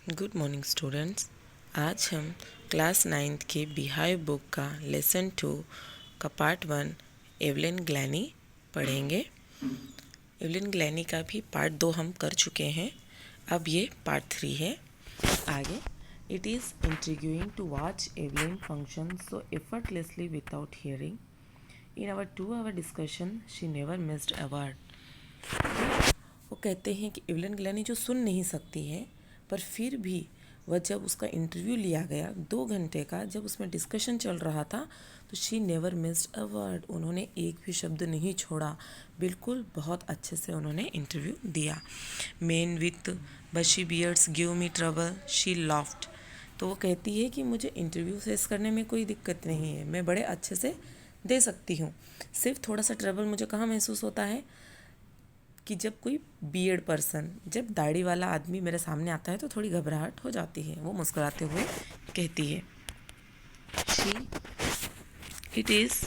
Good morning students. आज हम class 9th के बिहाइव बुक का लेसन 2 का पार्ट 1 एवलिन ग्लैनी पढ़ेंगे। एवलिन ग्लैनी का भी पार्ट 2 हम कर चुके हैं, अब ये पार्ट 3 है। आगे, it is intriguing to watch Evelyn function so effortlessly without hearing. In our 2 hour discussion she never missed a word. वो कहते हैं कि एवलिन ग्लैनी जो सुन नहीं सकती है, पर फिर भी वह जब उसका इंटरव्यू लिया गया 2 घंटे का, जब उसमें डिस्कशन चल रहा था, तो she never missed a word, उन्होंने एक भी शब्द नहीं छोड़ा। बिल्कुल बहुत अच्छे से उन्होंने इंटरव्यू दिया। मेन विथ बशी beards give me trouble she loft. तो वो कहती है कि मुझे इंटरव्यू फेस करने में कोई दिक्कत नहीं है, मैं बड़े अच्छे से दे सकती हूँ। सिर्फ थोड़ा सा ट्रबल मुझे कहाँ महसूस होता है कि जब कोई बियर्ड पर्सन, जब दाढ़ी वाला आदमी मेरे सामने आता है तो थोड़ी घबराहट हो जाती है। वो मुस्कुराते हुए कहती है, it is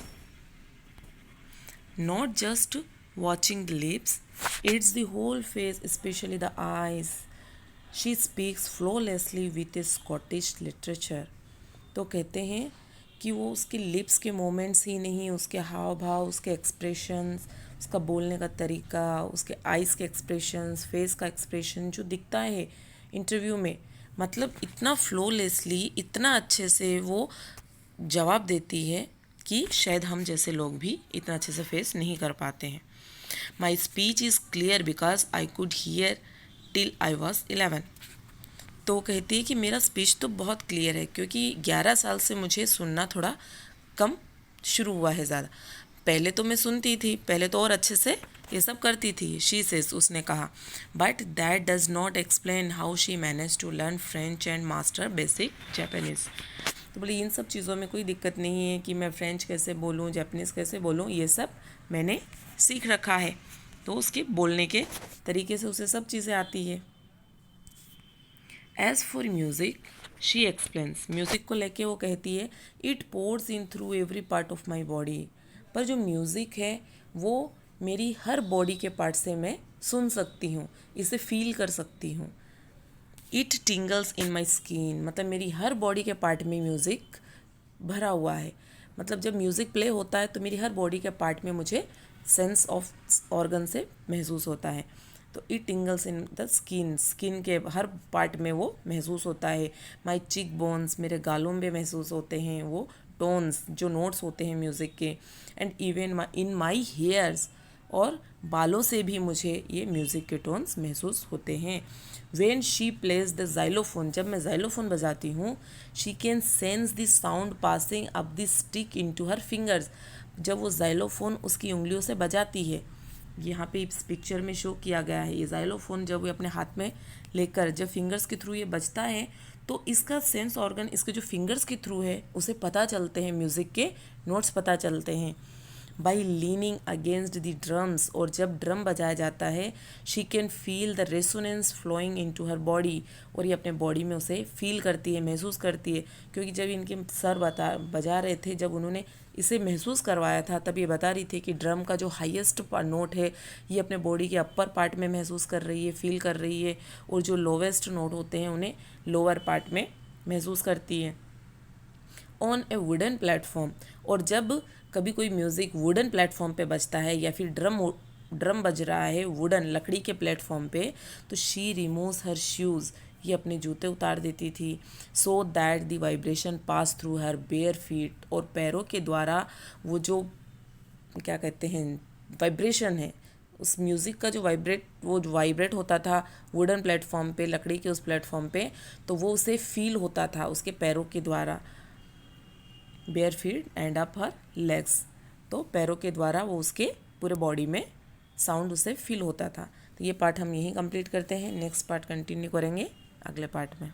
not just watching the lips, it's the whole face, especially the eyes. She speaks flawlessly with a Scottish literature. तो कहते हैं कि वो उसके लिप्स के मोमेंट्स ही नहीं, उसके हाव भाव, उसके एक्सप्रेशंस, उसका बोलने का तरीका, उसके आइज़ के एक्सप्रेशंस, फेस का एक्सप्रेशन जो दिखता है इंटरव्यू में, मतलब इतना फ्लोलेसली, इतना अच्छे से वो जवाब देती है कि शायद हम जैसे लोग भी इतना अच्छे से फेस नहीं कर पाते हैं। My speech is clear because I could hear till I was 11। तो कहती है कि मेरा स्पीच तो बहुत क्लियर है, क्योंकि 11 साल से मुझे सुनना थोड़ा कम शुरू हुआ है ज़्यादा। पहले तो मैं सुनती थी, पहले तो और अच्छे से ये सब करती थी। शी सेज, उसने कहा, but that does not explain how she manage to learn French and master basic Japanese. तो बोले इन सब चीज़ों में कोई दिक्कत नहीं है कि मैं फ्रेंच कैसे बोलूँ, जापानीज़ कैसे बोलूँ, ये सब मैंने सीख रखा है। तो उसके बोलने के तरीके से उसे सब चीज़ें आती है। As for music she explains, music को लेके वो कहती है, it pores in through every part of my body. पर जो म्यूज़िक है वो मेरी हर बॉडी के पार्ट से मैं सुन सकती हूँ, इसे फील कर सकती हूँ। इट टिंगल्स इन माई स्किन, मतलब मेरी हर बॉडी के पार्ट में म्यूज़िक भरा हुआ है। मतलब जब म्यूज़िक प्ले होता है तो मेरी हर बॉडी के पार्ट में मुझे सेंस ऑफ ऑर्गन से महसूस होता है। तो it टिंगल्स in the skin, skin के हर पार्ट में वो महसूस होता है। माई चिक बोन्स, मेरे गालों में महसूस होते हैं वो टोन्स, जो नोट्स होते हैं म्यूज़िक के। And even in my hairs, और बालों से भी मुझे ये म्यूज़िक के टोन्स महसूस होते हैं। When she plays the xylophone, जब मैं जाइलोफोन बजाती हूँ, she can sense the sound passing up the stick into her fingers. जब वो जाइलोफोन उसकी उंगलियों से बजाती है, यहाँ पे इस पिक्चर में शो किया गया है, ये जाइलोफोन जब वो अपने हाथ में लेकर जब फिंगर्स के थ्रू ये बजता है, तो इसका सेंस ऑर्गन इसके जो फिंगर्स के थ्रू है उसे पता चलते हैं, म्यूज़िक के नोट्स पता चलते हैं। By leaning against the drums, और जब ड्रम बजाया जाता है, she can feel the resonance flowing into her body, और ये अपने बॉडी में उसे फील करती है, महसूस करती है। क्योंकि जब इनके सर बजा रहे थे, जब उन्होंने इसे महसूस करवाया था, तब ये बता रही थी कि ड्रम का जो हाईएस्ट नोट है ये अपने बॉडी के अपर पार्ट में महसूस कर रही है, फील कर रही है, और जो लोवेस्ट नोट होते हैं उन्हें लोअर पार्ट में महसूस करती है। ऑन ए वुडन प्लेटफॉर्म, और जब कभी कोई म्यूज़िक वुडन प्लेटफॉर्म पे बजता है या फिर ड्रम बज रहा है वुडन लकड़ी के प्लेटफॉर्म पे, तो शी रिमूव्स हर शूज़, ये अपने जूते उतार देती थी। So that the vibration pass through her bare feet, और पैरों के द्वारा वो जो क्या कहते हैं वाइब्रेशन है, उस म्यूज़िक का जो वाइब्रेट होता था वुडन प्लेटफॉर्म पे, लकड़ी के उस प्लेटफॉर्म पे, तो वो उसे फील होता था उसके पैरों के द्वारा। Bare feet and up her legs, तो पैरों के द्वारा वो उसके पूरे बॉडी में साउंड उसे फील होता था। तो ये पार्ट हम यहीं कंप्लीट करते हैं, नेक्स्ट पार्ट कंटिन्यू करेंगे अगले पार्ट में।